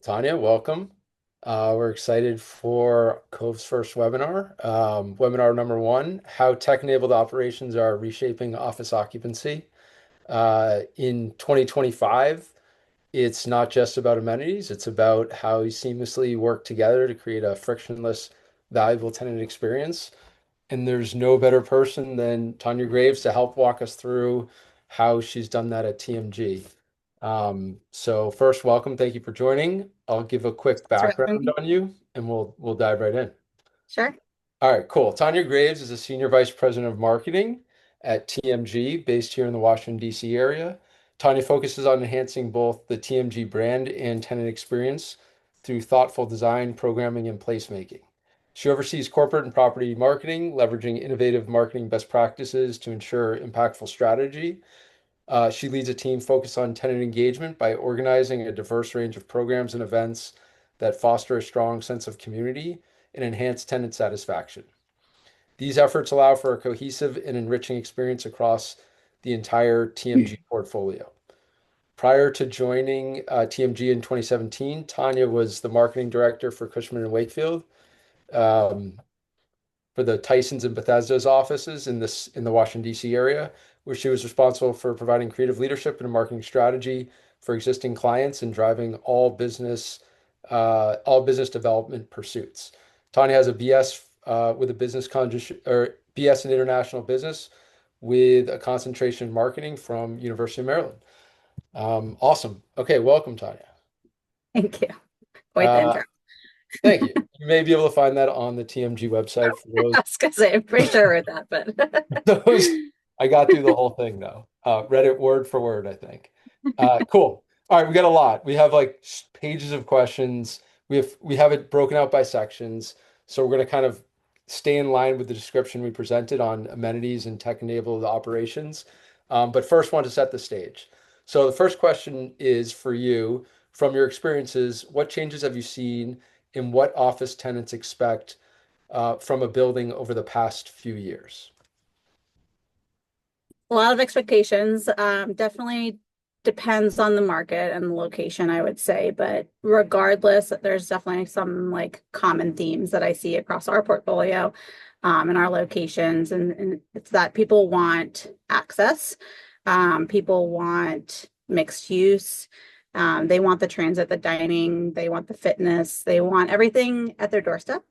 Tanya, welcome. We're excited for Cove's first webinar. Webinar number one, how tech-enabled operations are reshaping office occupancy. In 2025, it's not just about amenities, it's about how you seamlessly work together to create a frictionless, valuable tenant experience. And there's no better person than Tanya Graves to help walk us through how she's done that at TMG. So first, welcome. Thank you for joining. I'll give a quick Thanks for having background me. on you and we'll dive right in. Sure. All right, cool. Tanya Graves is a senior vice president of marketing at TMG, based here in the Washington, D.C. area. Tanya focuses on enhancing both the TMG brand and tenant experience through thoughtful design, programming, and placemaking. She oversees corporate and property marketing, leveraging innovative marketing best practices to ensure impactful strategy. She leads a team focused on tenant engagement by organizing a diverse range of programs and events that foster a strong sense of community and enhance tenant satisfaction. These efforts allow for a cohesive and enriching experience across the entire TMG portfolio. Prior to joining TMG in 2017, Tanya was the marketing director for Cushman and Wakefield, um, for the Tysons and Bethesda's offices in the Washington, D.C. area, where she was responsible for providing creative leadership and a marketing strategy for existing clients and driving all business development pursuits. Tanya has a BS with a business or BS in international business with a concentration in marketing from University of Maryland. Awesome. Okay, welcome, Tanya. Thank you. Quite the Uh, intro. Thank you. You may be able to find that on the TMG website for I was gonna say, I'm pretty sure I wrote that, but those. I got through the whole thing though. Read it word for word, I think. Cool. All right, we got a lot. We have like pages of questions. We have it broken out by sections. So we're going to kind of stay in line with the description we presented on amenities and tech-enabled operations. But first, want to set the stage. So the first question is for you, from your experiences, what changes have you seen in what office tenants expect from a building over the past few years? a lot of expectations. Definitely depends on the market and the location, I would say. But regardless, there's definitely some like common themes that I see across our portfolio, and our locations, and it's that people want access. People want mixed use. They want the transit, the dining, they want the fitness, they want everything at their doorstep.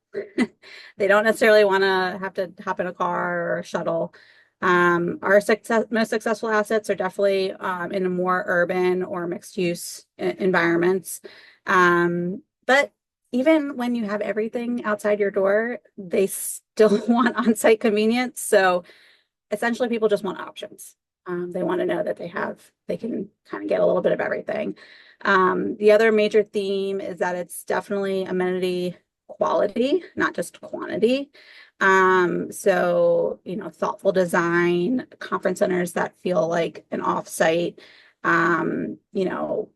They don't necessarily want to have to hop in a car or a shuttle. Our most successful assets are definitely in a more urban or mixed use environments. But even when you have everything outside your door, they still want on-site convenience. So essentially, people just want options. They want to know that they can kind of get a little bit of everything. The other major theme is that it's definitely amenity quality, not just quantity. So, thoughtful design, conference centers that feel like an offsite, um, you know,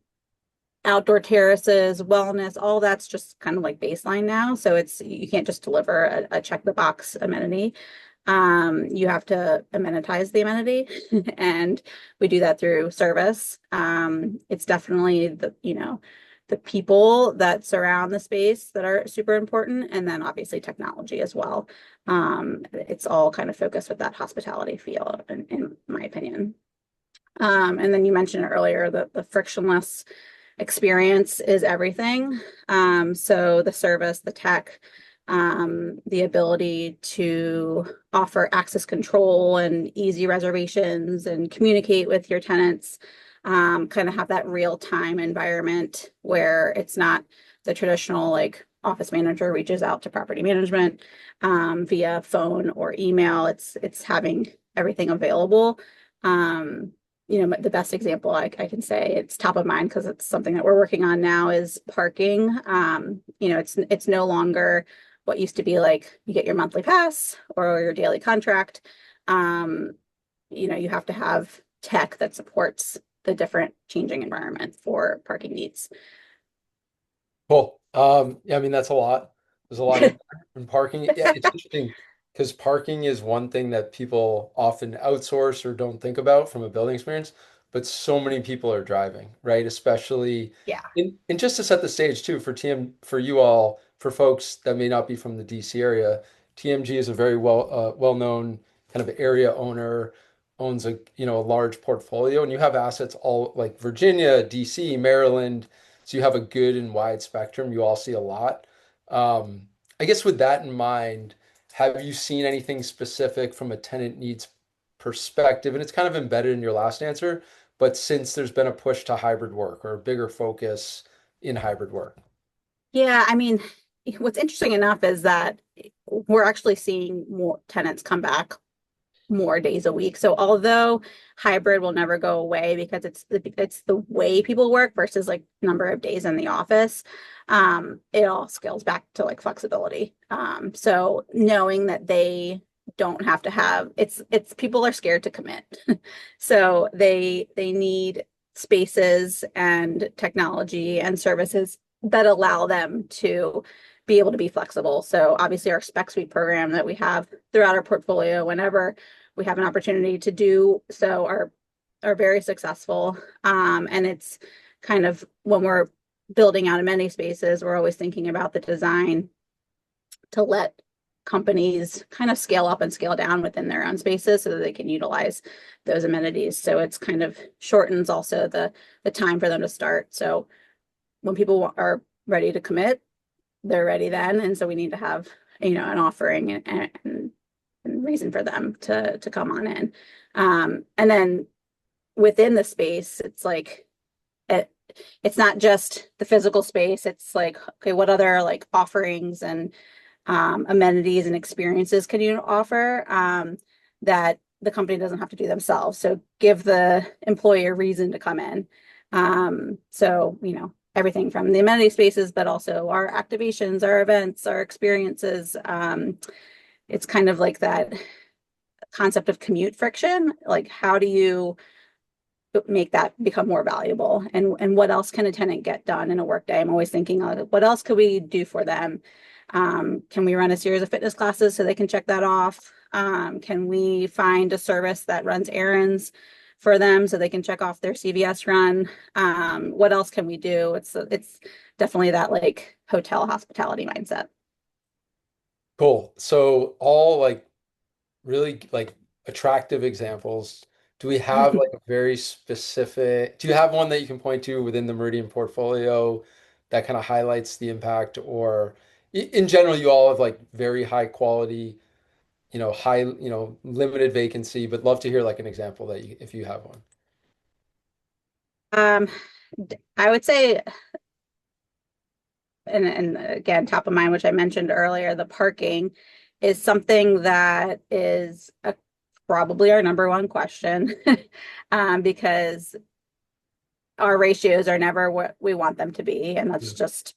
outdoor terraces, wellness, all that's just kind of like baseline now. So you can't just deliver a check the box amenity. You have to amenitize the amenity, and we do that through service. It's definitely the people that surround the space that are super important, and then obviously technology as well. It's all kind of focused with that hospitality feel, in my opinion. And then you mentioned earlier that the frictionless experience is everything. So the service, the tech, the ability to offer access control and easy reservations and communicate with your tenants, kind of have that real time environment where it's not the traditional like office manager reaches out to property management via phone or email. It's having everything available. Um, the best example I can say it's top of mind because it's something that we're working on now is parking. It's no longer what used to be like you get your monthly pass or your daily contract. Um, you have to have tech that supports the different changing environment for parking needs. Cool. Yeah, I mean, that's a lot. There's a lot in parking. Yeah, it's interesting because parking is one thing that people often outsource or don't think about from a building experience. but so many people are driving, right? Especially Yeah. and just to set the stage too for for you all, for folks that may not be from the DC area, TMG is a very well-known kind of area owner, owns a a large portfolio, and you have assets all like Virginia, DC, Maryland. So you have a good and wide spectrum. You all see a lot. I guess with that in mind, have you seen anything specific from a tenant needs perspective? And it's kind of embedded in your last answer, but since there's been a push to hybrid work or a bigger focus in hybrid work. Yeah, I mean, what's interesting enough is that we're actually seeing more tenants come back more days a week. So although hybrid will never go away because it's the way people work versus like number of days in the office, it all scales back to like flexibility. So knowing that they don't have to have it's people are scared to commit. So they need spaces and technology and services that allow them to be able to be flexible. So obviously our spec suite program that we have throughout our portfolio, whenever we have an opportunity to do so, are very successful. And it's kind of when we're building out amenity spaces, we're always thinking about the design to let companies kind of scale up and scale down within their own spaces so that they can utilize those amenities. So it's kind of shortens also the time for them to start. So when people are ready to commit, they're ready then. And so we need to have, an offering and reason for them to come on in. And then within the space, it's like it's not just the physical space. It's like, okay, what other like offerings and amenities and experiences can you offer that the company doesn't have to do themselves? So give the employee a reason to come in. So, everything from the amenity spaces, but also our activations, our events, our experiences. It's kind of like that concept of commute friction. Like, how do you make that become more valuable? And what else can a tenant get done in a workday? I'm always thinking, what else could we do for them? Can we run a series of fitness classes so they can check that off? Can we find a service that runs errands for them so they can check off their CVS run? What else can we do? It's definitely that like hotel hospitality mindset. Cool. So all like really like attractive examples. Do we have like a very specific, do you have one that you can point to within the Meridian portfolio that kind of highlights the impact? Or in general, you all have like very high quality, limited vacancy, but love to hear like an example that if you have one. Um, I would say, and again, top of mind, which I mentioned earlier, the parking is something that is probably our number one question because our ratios are never what we want them to be, and that's Yeah. just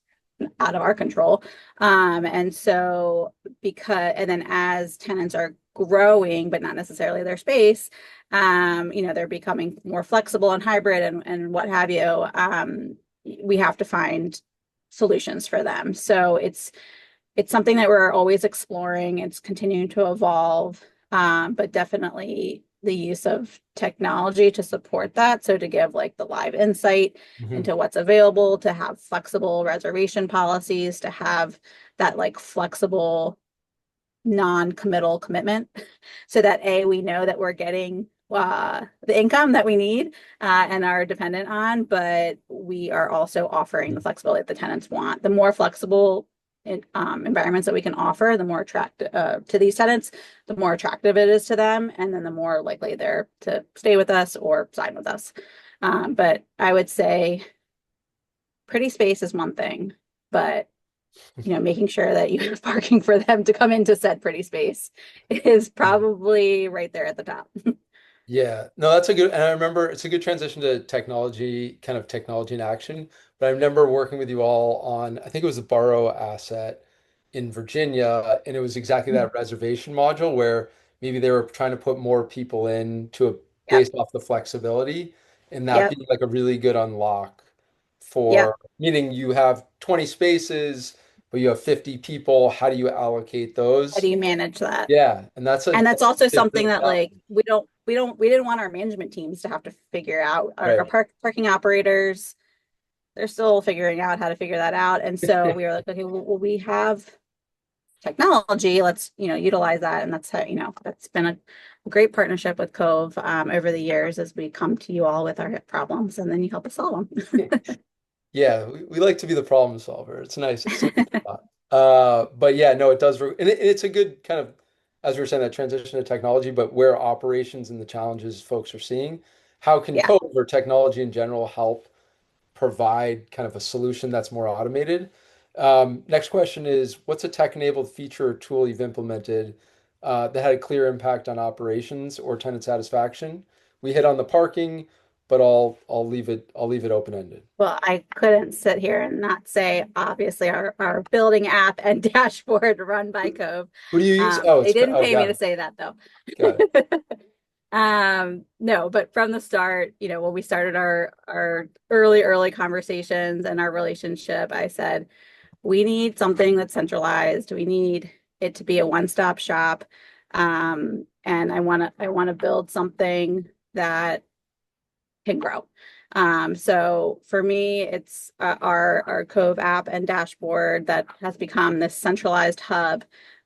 out of our control. And so and then as tenants are growing, but not necessarily their space, they're becoming more flexible and hybrid and what have you. We have to find solutions for them. So it's something that we're always exploring. It's continuing to evolve, but definitely the use of technology to support that. So to give like the live insight Mhm. into what's available, to have flexible reservation policies, to have that like flexible non-committal commitment so that we know that we're getting the income that we need and are dependent on, but we are also offering the flexibility that the tenants want. The more flexible environments that we can offer, the more attractive to these tenants, the more attractive it is to them, and then the more likely they're to stay with us or sign with us. But I would say pretty space is one thing, but making sure that you have parking for them to come into said pretty space is probably right there at the top. Yeah, no, that's a good, and I remember it's a good transition to technology, kind of technology in action. But I remember working with you all on, I think it was a borough asset in Virginia, and it was exactly that reservation module where maybe they were trying to put more people in to Yep. based off the flexibility, and that Yep. being like a really good unlock Yep. for meaning you have 20 spaces, but you have 50 people. How do you allocate How do those? you manage that? Yeah, and that's And a that's also something different that like challenge. we didn't want our management teams to have to figure out our Right. parking operators. They're still figuring out how to figure that out. And so we were like, okay, well, we have technology. Let's, utilize that. And that's how, that's been a great partnership with Cove over the years as we come to you all with our problems and then you help us solve them. Yeah, we like to be the problem solver. It's nice. It's a nice spot. But yeah, no, it does, and it's a good kind of, as we were saying, that transition to technology, but where operations and the challenges folks are seeing, how can Yeah. code or technology in general help provide kind of a solution that's more automated? Next question is, what's a tech-enabled feature or tool you've implemented that had a clear impact on operations or tenant satisfaction? We hit on the parking, but I'll leave it open-ended. Well, I couldn't sit here and not say, obviously, our building app and dashboard run by Cove. Who do you use? Oh, They didn't pay me got to it. say that though. Got it. No, but from the start, when we started our early conversations and our relationship, I said, we need something that's centralized. We need it to be a one-stop shop. And I want to build something that can grow. So for me, it's our Cove app and dashboard that has become this centralized hub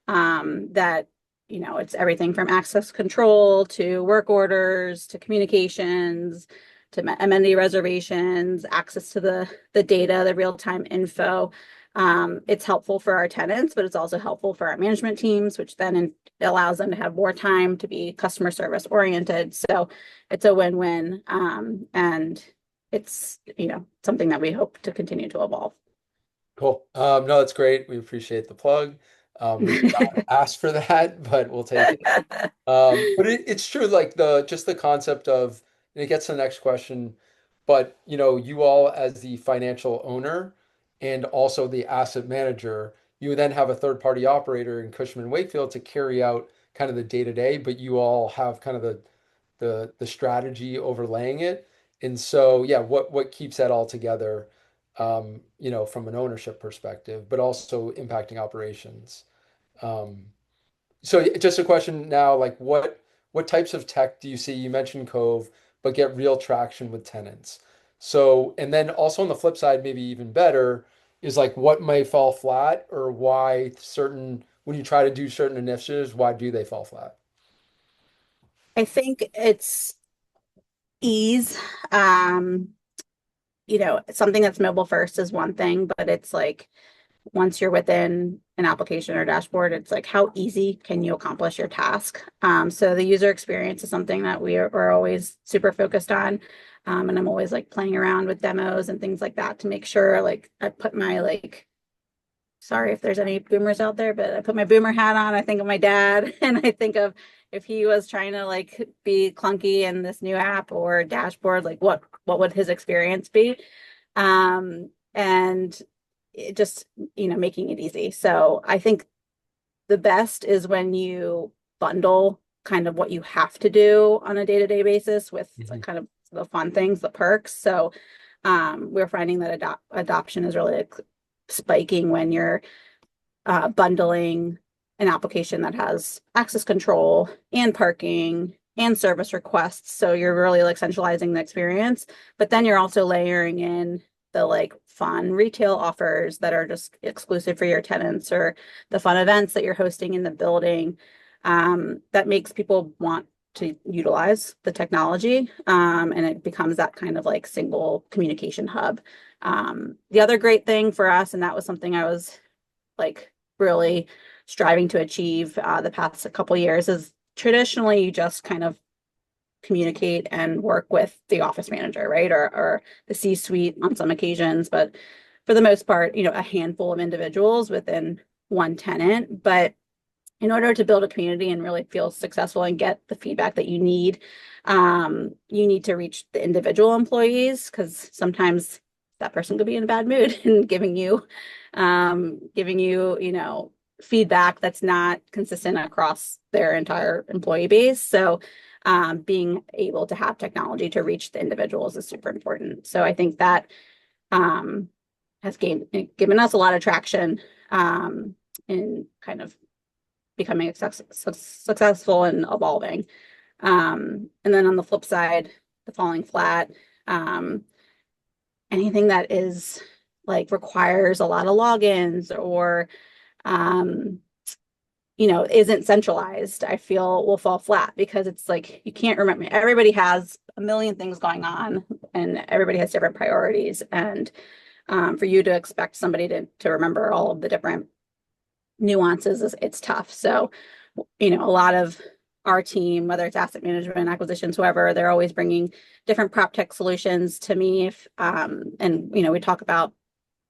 that it's everything from access control to work orders to communications to amenity reservations, access to the data, the real-time info. It's helpful for our tenants, but it's also helpful for our management teams, which then allows them to have more time to be customer service oriented. So it's a win-win. And it's, something that we hope to continue to evolve. Cool. No, that's great. We appreciate the plug. We did not ask for that, but we'll take it. But it's true, like just the concept of, and it gets to the next question, but you all as the financial owner and also the asset manager, you then have a third party operator in Cushman and Wakefield to carry out kind of the day to day, but you all have kind of the strategy overlaying it. And so, yeah, what keeps that all together, from an ownership perspective, but also impacting operations. Um, so just a question now, like what types of tech do you see? You mentioned Cove, but get real traction with tenants. So, and then also on the flip side, maybe even better, is like what may fall flat or why when you try to do certain initiatives, why do they fall flat? I think it's ease. Um, Something that's mobile first is one thing, but it's like once you're within an application or dashboard, it's like how easy can you accomplish your task? So the user experience is something that we're always super focused on. And I'm always like playing around with demos and things like that to make sure like I put my sorry if there's any boomers out there, but I put my boomer hat on. I think of my dad and I think of if he was trying to like be clunky in this new app or dashboard, like what would his experience be? And it just, making it easy. So I think the best is when you bundle kind of what you have to do on a day-to-day basis with Mhm. kind of the fun things, the perks. So we're finding that adoption is really like spiking when you're bundling an application that has access control and parking and service requests. So you're really like centralizing the experience, but then you're also layering in the like fun retail offers that are just exclusive for your tenants or the fun events that you're hosting in the building. That makes people want to utilize the technology. And it becomes that kind of like single communication hub. The other great thing for us, and that was something I was like really striving to achieve the past couple years, is traditionally you just kind of communicate and work with the office manager, right? Or the C-suite on some occasions, but for the most part, a handful of individuals within one tenant. But in order to build a community and really feel successful and get the feedback that you need to reach the individual employees because sometimes that person could be in a bad mood and giving you, feedback that's not consistent across their entire employee base. So being able to have technology to reach the individuals is super important. So I think that um, has given us a lot of traction in kind of becoming successful and evolving. And then on the flip side, the falling flat, um, anything that is like requires a lot of logins or um, isn't centralized, I feel will fall flat because it's like you can't remember. Everybody has a million things going on and everybody has different priorities. And for you to expect somebody to remember all of the different nuances, it's tough. So, a lot of our team, whether it's asset management, acquisitions, whoever, they're always bringing different prop tech solutions to me. If and we talk about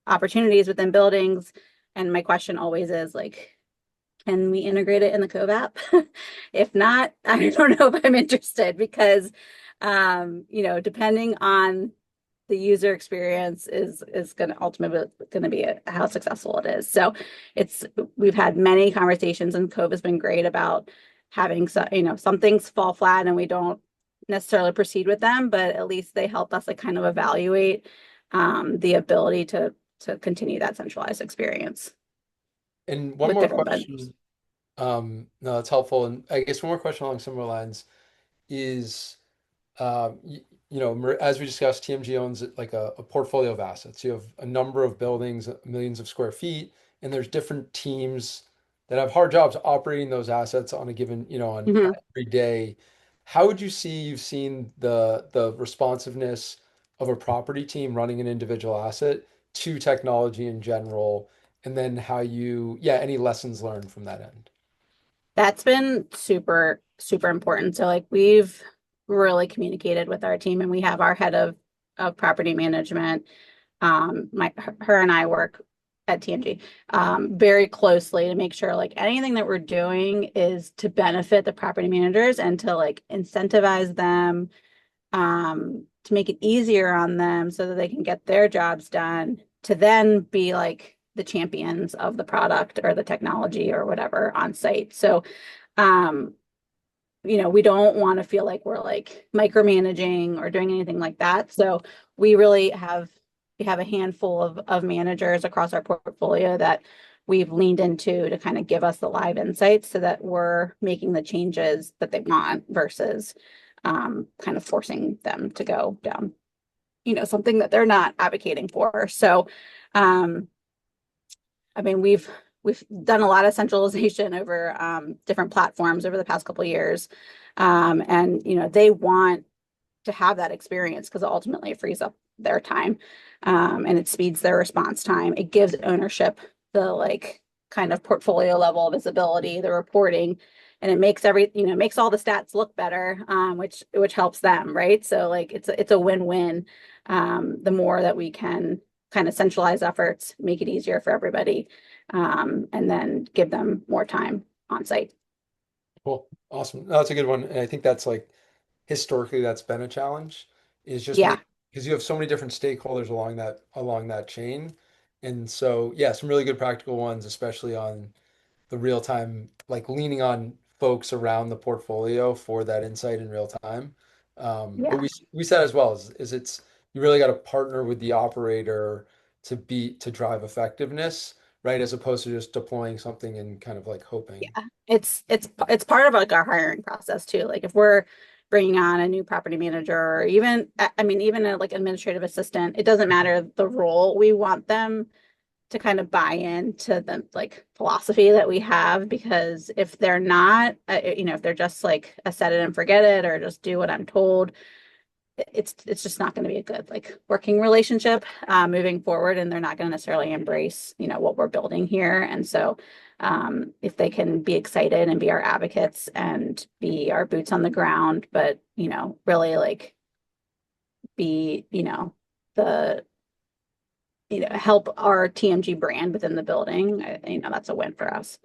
opportunities within buildings, and my question always is like, can we integrate it in the Cove app? If not, I don't know if I'm interested because, depending on the user experience is going to ultimately going to be how successful it is. So we've had many conversations and Cove has been great about having some things fall flat and we don't necessarily proceed with them, but at least they help us like kind of evaluate the ability to continue that centralized experience And one with more different vendors. question. No, that's helpful. And I guess one more question along similar lines is, as we discussed, TMG owns like a portfolio of assets. You have a number of buildings, millions of square feet, and there's different teams that have hard jobs operating those assets on a given, on Mhm. every day. How would you see you've seen the responsiveness of a property team running an individual asset to technology in general, and then any lessons learned from that end? That's been super, super important. So like we've really communicated with our team and we have our head of property management. Her and I work at TNG very closely to make sure like anything that we're doing is to benefit the property managers and to like incentivize them, to make it easier on them so that they can get their jobs done, to then be like the champions of the product or the technology or whatever on site. So, um, we don't want to feel like we're like micromanaging or doing anything like that. So we have a handful of managers across our portfolio that we've leaned into to kind of give us the live insights so that we're making the changes that they want versus kind of forcing them to go down, something that they're not advocating for. So, um, I mean, we've done a lot of centralization over different platforms over the past couple of years, and they want to have that experience because ultimately it frees up their time, and it speeds their response time. It gives ownership the like kind of portfolio level visibility, the reporting, and it makes makes all the stats look better, which helps them, right? So like it's a win-win. The more that we can kind of centralize efforts, make it easier for everybody, and then give them more time on site. Cool. Awesome. No, that's a good one. And I think that's like historically that's been a challenge is just Yeah, make because you have so many different stakeholders along that chain. And so yeah, some really good practical ones, especially on the real time, like leaning on folks around the portfolio for that insight in real time. But yeah. we said as well is it's you really got to partner with the operator to drive effectiveness, right? As opposed to just deploying something and kind of like hoping. Yeah, it's part of like our hiring process too. Like if we're bringing on a new property manager or even I mean even a like administrative assistant, it doesn't matter the role. We want them to kind of buy into the like philosophy that we have because if they're not, if they're just like a set it and forget it or just do what I'm told, it's just not going to be a good like working relationship moving forward, and they're not going to necessarily embrace what we're building here. And so if they can be excited and be our advocates and be our boots on the ground, but really like be the help our TMG brand within the building, that's a win for us.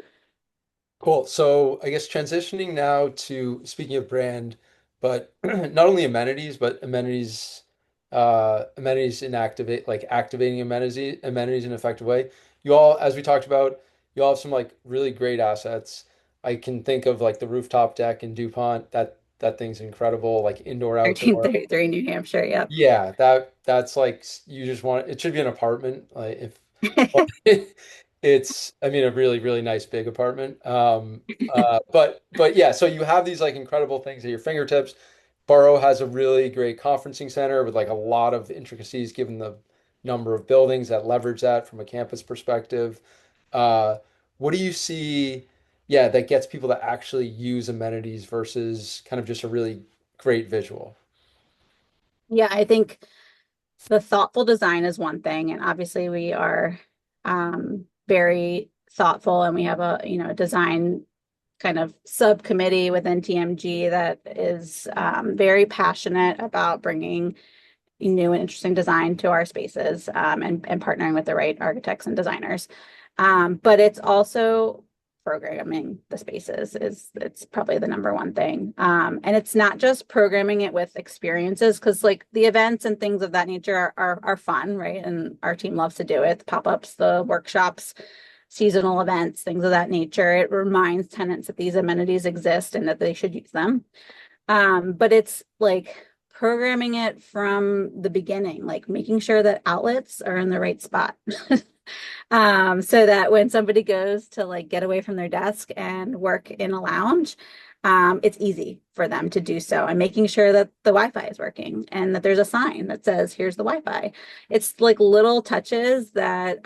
Cool. So I guess transitioning now to speaking of brand, but not only amenities, but amenities in activating amenities in an effective way. You all, as we talked about, you all have some like really great assets. I can think of like the rooftop deck in DuPont. That thing's incredible, like indoor, outdoor. 1333 New Hampshire. Yep. Yeah, that's like you just want it should be an apartment. Like if It's, I mean, a really, really nice big apartment. But yeah, so you have these like incredible things at your fingertips. Borough has a really great conferencing center with like a lot of intricacies given the number of buildings that leverage that from a campus perspective. Uh, what do you see, yeah, that gets people to actually use amenities versus kind of just a really great visual? Yeah, I think the thoughtful design is one thing, and obviously we are very thoughtful, and we have a a design kind of subcommittee within TMG that is very passionate about bringing new and interesting design to our spaces, and partnering with the right architects and designers. But it's also programming the spaces is it's probably the number one thing. And it's not just programming it with experiences, because like the events and things of that nature are fun, right? And our team loves to do it. The pop-ups, the workshops, seasonal events, things of that nature. It reminds tenants that these amenities exist and that they should use them. But it's like programming it from the beginning, like making sure that outlets are in the right spot. So that when somebody goes to like get away from their desk and work in a lounge, it's easy for them to do so, and making sure that the Wi-Fi is working and that there's a sign that says, here's the Wi-Fi. It's like little touches that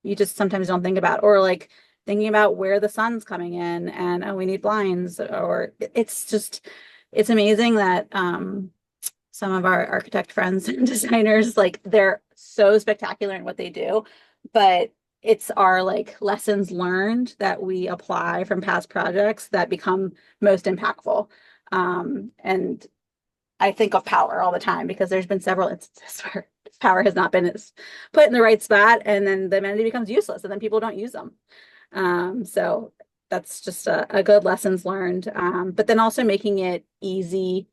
you just sometimes don't think about, or like thinking about where the sun's coming in and oh, we need blinds, or it's just it's amazing that some of our architect friends and designers, like they're so spectacular in what they do, but it's our like lessons learned that we apply from past projects that become most impactful. And I think of power all the time because there's been several instances where power has not been put in the right spot, and then the amenity becomes useless, and then people don't use them. So that's just a good lessons learned. But then also making it easy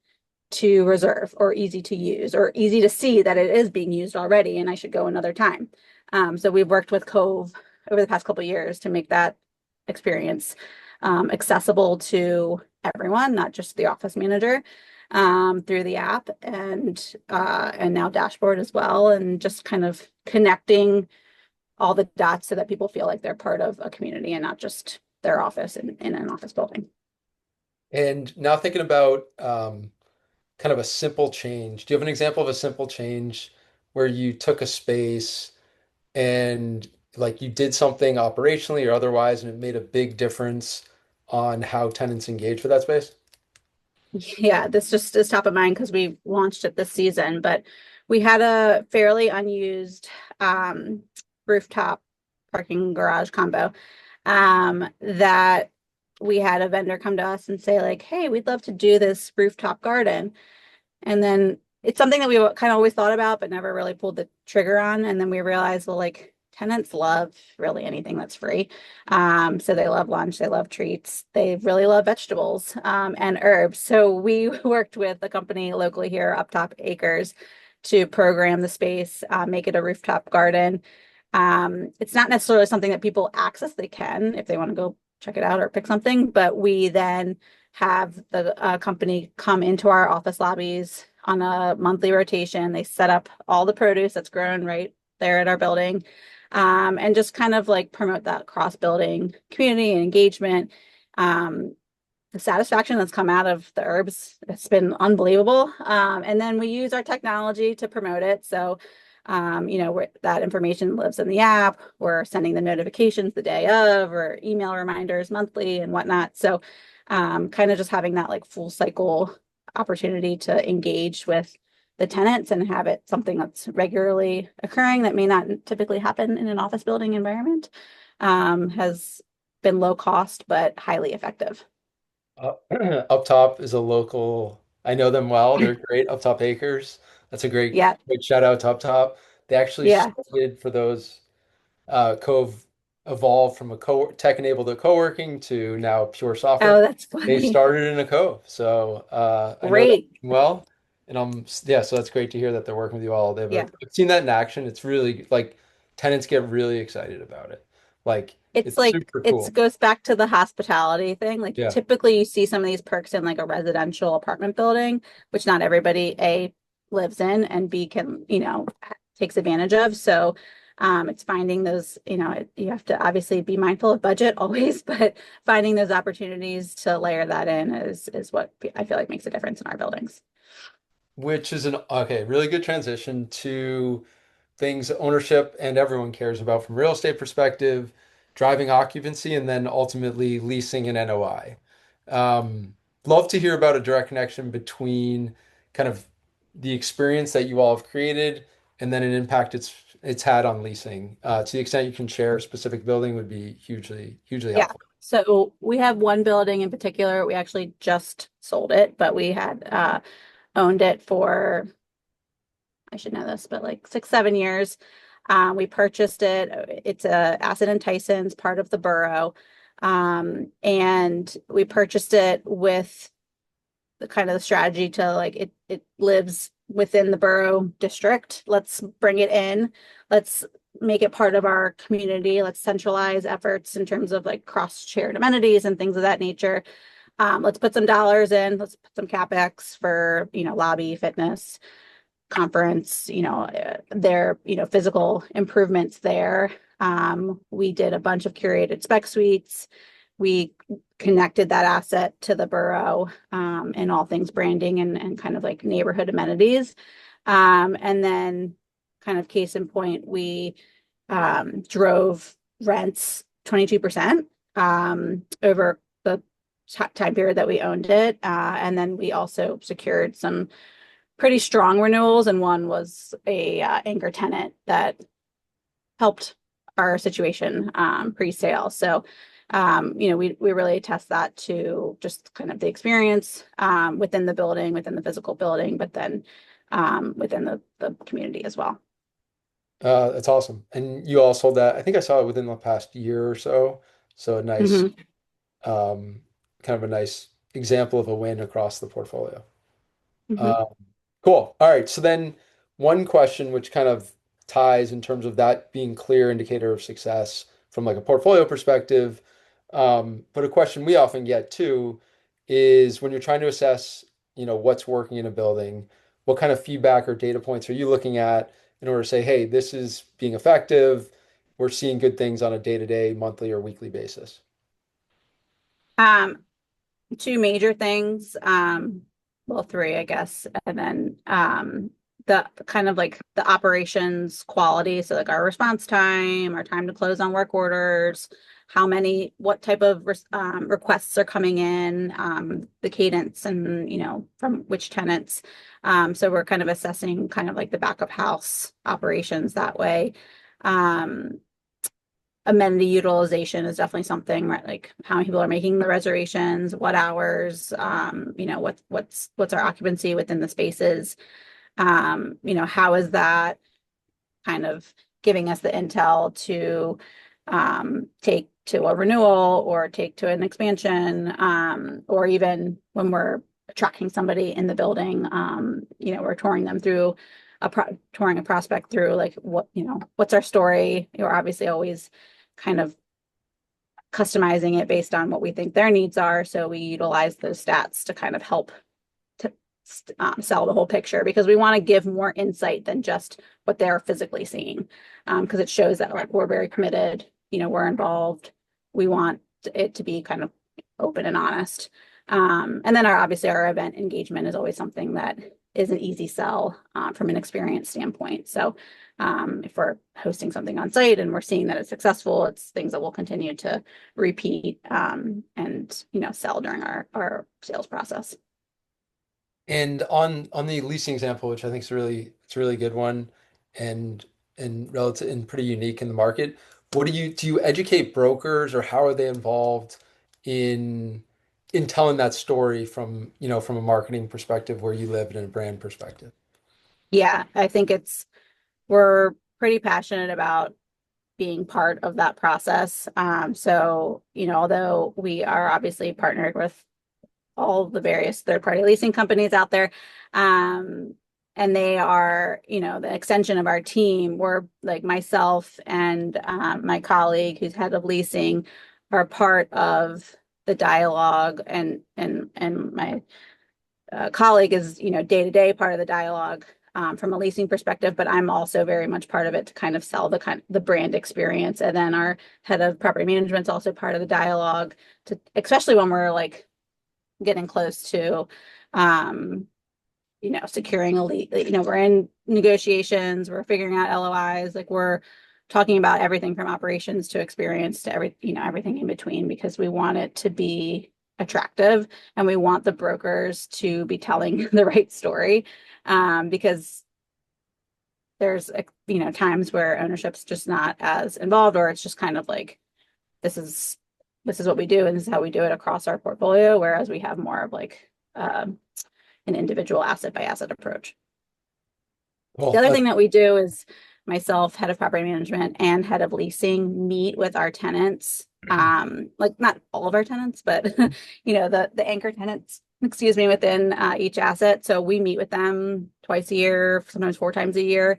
to reserve, or easy to use, or easy to see that it is being used already and I should go another time. So we've worked with Cove over the past couple of years to make that experience accessible to everyone, not just the office manager, through the app, and now dashboard as well, and just kind of connecting all the dots so that people feel like they're part of a community and not just their office in an office building. And now thinking about kind of a simple change. Do you have an example of a simple change where you took a space and like you did something operationally or otherwise, and it made a big difference on how tenants engage with that space? Yeah, this just is top of mind because we launched it this season, but we had a fairly unused um, rooftop parking garage combo, that we had a vendor come to us and say like, hey, we'd love to do this rooftop garden. And then it's something that we kind of always thought about, but never really pulled the trigger on. And then we realized, well, like tenants love really anything that's free. So they love lunch, they love treats, they really love vegetables, and herbs. So we worked with a company locally here, Up Top Acres, to program the space, make it a rooftop garden. It's not necessarily something that people access. They can if they want to go check it out or pick something, but we then have the company come into our office lobbies on a monthly rotation. They set up all the produce that's grown right there at our building, and just kind of like promote that cross-building community and engagement. The satisfaction that's come out of the herbs, it's been unbelievable. And then we use our technology to promote it. So, that information lives in the app. We're sending the notifications the day of, or email reminders monthly and whatnot. So, kind of just having that like full cycle opportunity to engage with the tenants and have it something that's regularly occurring that may not typically happen in an office building environment, has been low cost but highly effective. Up Top is a local, I know them well. They're great. Up Top Acres. That's a great, Yeah. great shout out to Up Top. They actually Yeah. started for those Cove evolved from a co tech enabled to co-working to now pure software. Oh, that's They funny. started in a Cove. So I know that Great. well. And yeah, so that's great to hear that they're working with you all. Yeah. I've seen that in action. It's really like tenants get really excited about it. Like It's it's like super it cool. goes back to the hospitality thing. Like Yeah. typically you see some of these perks in like a residential apartment building, which not everybody A lives in and B can, takes advantage of. So It's finding those, you have to obviously be mindful of budget always, but finding those opportunities to layer that in is what I feel like makes a difference in our buildings. Which is an okay, really good transition to things ownership and everyone cares about from real estate perspective, driving occupancy, and then ultimately leasing and NOI. Love to hear about a direct connection between kind of the experience that you all have created and then an impact it's had on leasing. To the extent you can share a specific building would be hugely Yeah. helpful. So we have one building in particular. We actually just sold it, but we had owned it for, I should know this, but like 6, 7 years. We purchased it. It's a Asset and Tyson's part of the borough. And we purchased it with the kind of the strategy to like it lives within the borough district. Let's bring it in. Let's make it part of our community. Let's centralize efforts in terms of like cross shared amenities and things of that nature. Let's put some dollars in. Let's put some CapEx for, lobby, fitness, conference, their, physical improvements there. We did a bunch of curated spec suites. We connected that asset to the borough in all things branding and kind of like neighborhood amenities. And then kind of case in point, we drove rents 22% over the time period that we owned it. And then we also secured some pretty strong renewals, and one was a anchor tenant that helped our situation pre-sale. So, we really test that to just kind of the experience within the building, within the physical building, but then within the community as well. That's awesome. And you all sold that. I think I saw it within the past year or so. So a nice, Mhm. kind of a nice example of a win across the portfolio. Mhm. Um, cool. All right. So then one question which kind of ties in terms of that being clear indicator of success from like a portfolio perspective. But a question we often get too is when you're trying to assess, what's working in a building, what kind of feedback or data points are you looking at in order to say, hey, this is being effective. We're seeing good things on a day-to-day, monthly, or weekly basis. Um, Two major things, well, three, I guess, and then the kind of like the operations quality, so like our response time, our time to close on work orders, what type of requests are coming in, the cadence, and from which tenants. So we're kind of assessing kind of like the back of house operations that way. Um, Amenity utilization is definitely something, right? Like how many people are making the reservations, what hours, what's our occupancy within the spaces. How is that kind of giving us the intel to take to a renewal or take to an expansion, or even when we're tracking somebody in the building, we're touring them through touring a prospect through like what's our story. We're obviously always kind of customizing it based on what we think their needs are. So we utilize those stats to kind of help to sell the whole picture, because we want to give more insight than just what they're physically seeing, because it shows that like we're very committed, we're involved. We want it to be kind of open and honest. And then obviously our event engagement is always something that is an easy sell from an experience standpoint. So if we're hosting something on site and we're seeing that it's successful, it's things that we'll continue to repeat and sell during our sales process. And on the leasing example, which I think is it's a really good one and relative and pretty unique in the market. What do you educate brokers or how are they involved in telling that story from, from a marketing perspective where you live and a brand perspective? Yeah, I think we're pretty passionate about being part of that process. So, although we are obviously partnered with all the various third-party leasing companies out there, and they are, the extension of our team, we're like myself and my colleague who's head of leasing are part of the dialogue, and my colleague is, day to day part of the dialogue from a leasing perspective, but I'm also very much part of it to kind of sell the brand experience. And then our head of property management is also part of the dialogue to, especially when we're like getting close to, securing a lease. We're in negotiations, we're figuring out LOIs, like we're talking about everything from operations to experience to everything in between, because we want it to be attractive and we want the brokers to be telling the right story. Because there's, times where ownership's just not as involved, or it's just kind of like, this is what we do and this is how we do it across our portfolio. Whereas we have more of like, an individual asset by asset approach. Well, The other thing that we do is myself, head of property management and head of leasing, meet with our tenants. Like not all of our tenants, but the anchor tenants, excuse me, within each asset. So we meet with them twice a year, sometimes 4 times a year.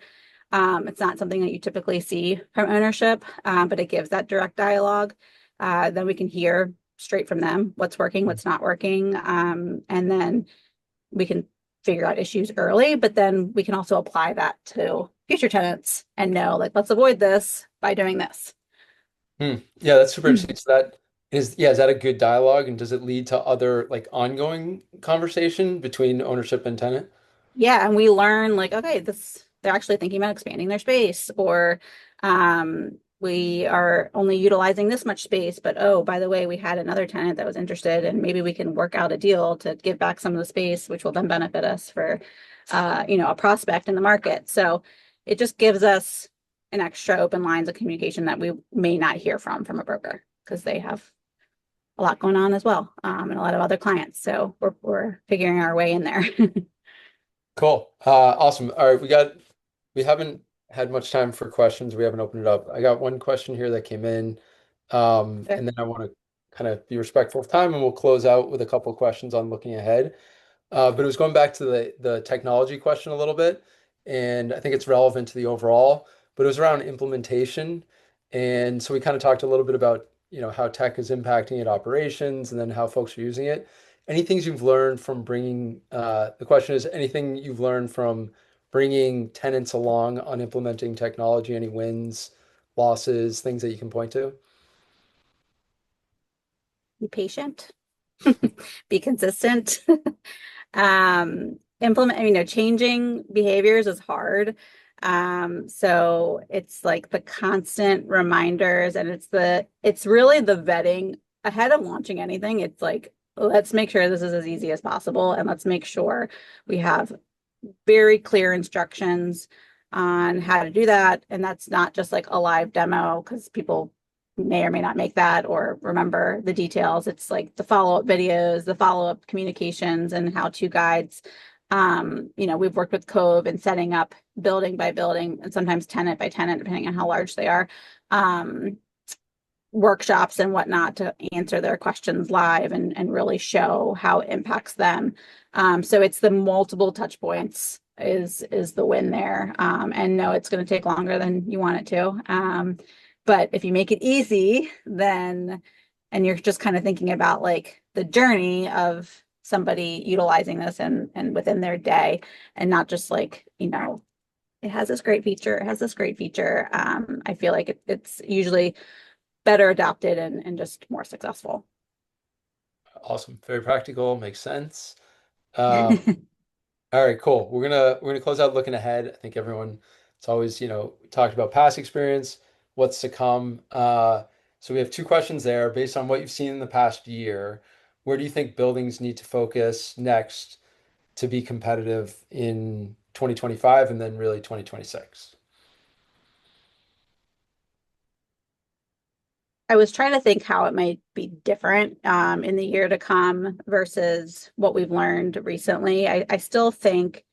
It's not something that you typically see from ownership, but it gives that direct dialogue. Then we can hear straight from them what's working, what's not working, and then we can figure out issues early, but then we can also apply that to future tenants and know, like, let's avoid this by doing this. Yeah, that's super interesting. So is that a good dialogue, and does it lead to other like ongoing conversation between ownership and tenant? Yeah, and we learn like, okay, they're actually thinking about expanding their space, or we are only utilizing this much space, but oh, by the way, we had another tenant that was interested, and maybe we can work out a deal to give back some of the space, which will then benefit us for a prospect in the market. So it just gives us an extra open lines of communication that we may not hear from a broker, because they have a lot going on as well, and a lot of other clients. So we're figuring our way in there. Cool. Awesome. All right, we haven't had much time for questions. We haven't opened it up. I got one question here that came in. And then I want to kind of be respectful of time, and we'll close out with a couple of questions on looking ahead. But it was going back to the technology question a little bit, and I think it's relevant to the overall, but it was around implementation. And so we kind of talked a little bit about, how tech is impacting at operations and then how folks are using it. Any things you've learned from the question is, anything you've learned from bringing tenants along on implementing technology, any wins, losses, things that you can point to? Be patient, be consistent. Changing behaviors is hard. So it's like the constant reminders, and it's really the vetting ahead of launching anything. It's like, let's make sure this is as easy as possible, and let's make sure we have very clear instructions on how to do that. And that's not just like a live demo, because people may or may not make that or remember the details. It's like the follow-up videos, the follow-up communications, and how-to guides. We've worked with Cove in setting up building by building, and sometimes tenant by tenant, depending on how large they are, workshops and whatnot to answer their questions live and really show how it impacts them. So it's the multiple touch points is the win there. And no, it's going to take longer than you want it to. But if you make it easy, and you're just kind of thinking about like the journey of somebody utilizing this and within their day, and not just like, it has this great feature, it has this great feature. I feel like it's usually better adopted and just more successful. Awesome. Very practical. Makes sense. All right, cool. We're gonna close out looking ahead. I think everyone, it's always, talked about past experience, what's to come. So we have two questions there. Based on what you've seen in the past year, where do you think buildings need to focus next to be competitive in 2025 and then really 2026? I was trying to think how it might be different in the year to come versus what we've learned recently. I still think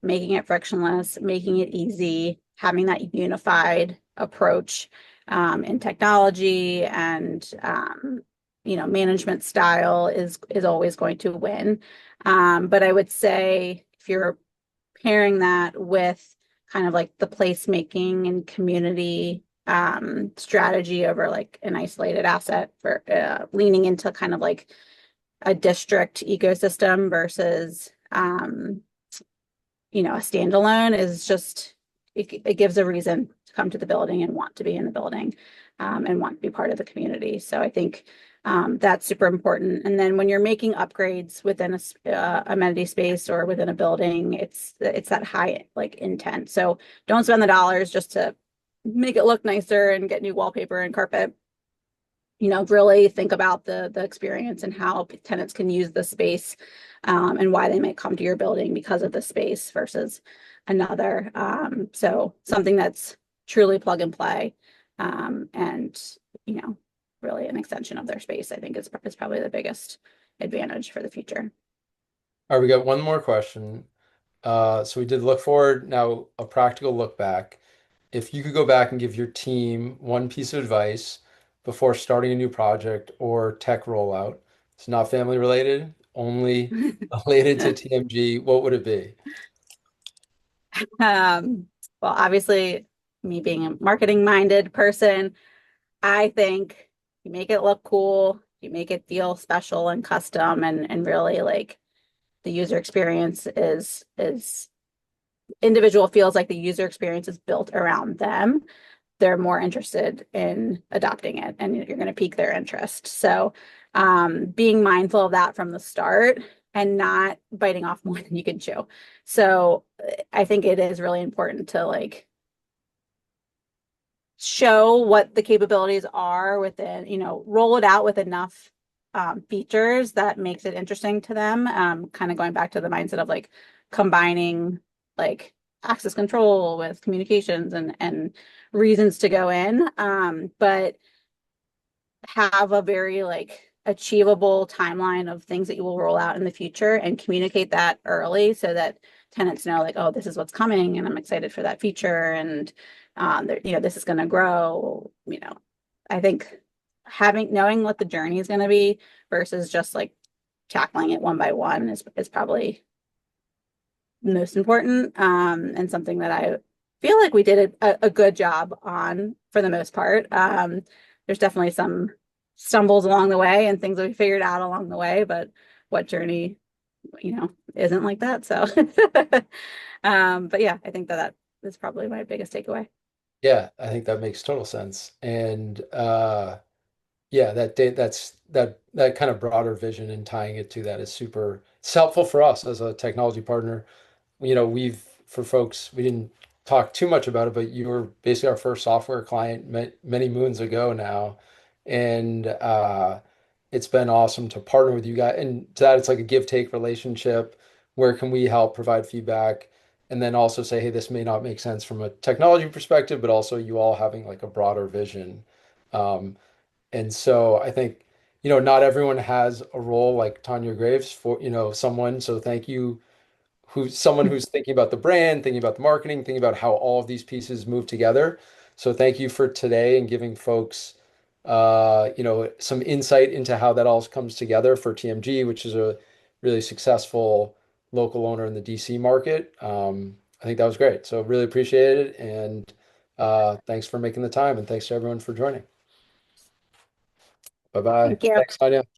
making it frictionless, making it easy, having that unified approach in technology and management style is always going to win. But I would say if you're pairing that with kind of like the placemaking and community strategy over like an isolated asset, for leaning into kind of like a district ecosystem versus a standalone is just, it gives a reason to come to the building and want to be in the building, and want to be part of the community. So I think that's super important. And then when you're making upgrades within a amenity space or within a building, it's that high like intent. So don't spend the dollars just to make it look nicer and get new wallpaper and carpet. Really think about the experience and how tenants can use the space, and why they might come to your building because of the space versus another. So something that's truly plug and play, and you know, really an extension of their space, I think is probably the biggest advantage for the future. All right, we got one more question. So we did look forward, now a practical look back. If you could go back and give your team one piece of advice before starting a new project or tech rollout, it's not family related, only related to TMG, what would it be? Um, well, obviously, me being a marketing minded person, I think you make it look cool, you make it feel special and custom, and really like the user experience is individual feels like the user experience is built around them. They're more interested in adopting it, and you're going to pique their interest. So, being mindful of that from the start and not biting off more than you can chew. So, I think it is really important to like show what the capabilities are within, roll it out with enough features that makes it interesting to them. Kind of going back to the mindset of like combining like access control with communications and reasons to go in. But have a very like achievable timeline of things that you will roll out in the future and communicate that early so that tenants know like, oh, this is what's coming and I'm excited for that feature, and this is going to grow. I think knowing what the journey is going to be versus just like tackling it one by one is probably most important, and something that I feel like we did a good job on for the most part. There's definitely some stumbles along the way and things that we figured out along the way, but what journey, isn't like that. So, but yeah, I think that is probably my biggest takeaway. Yeah, I think that makes total sense. And yeah, that kind of broader vision and tying it to that is super, it's helpful for us as a technology partner. For folks, we didn't talk too much about it, but you were basically our first software client many moons ago now. And it's been awesome to partner with you guys. And to that, it's like a give take relationship. Where can we help provide feedback? And then also say, hey, this may not make sense from a technology perspective, but also you all having like a broader vision. Um, and so I think, not everyone has a role like Tanya Graves for, someone. So thank you, someone who's thinking about the brand, thinking about the marketing, thinking about how all of these pieces move together. So thank you for today and giving folks, some insight into how that all comes together for TMG, which is a really successful local owner in the DC market. I think that was great. So really appreciate it. And thanks for making the time. And thanks to everyone for joining. Bye bye. Thank you. Thanks, Tanya.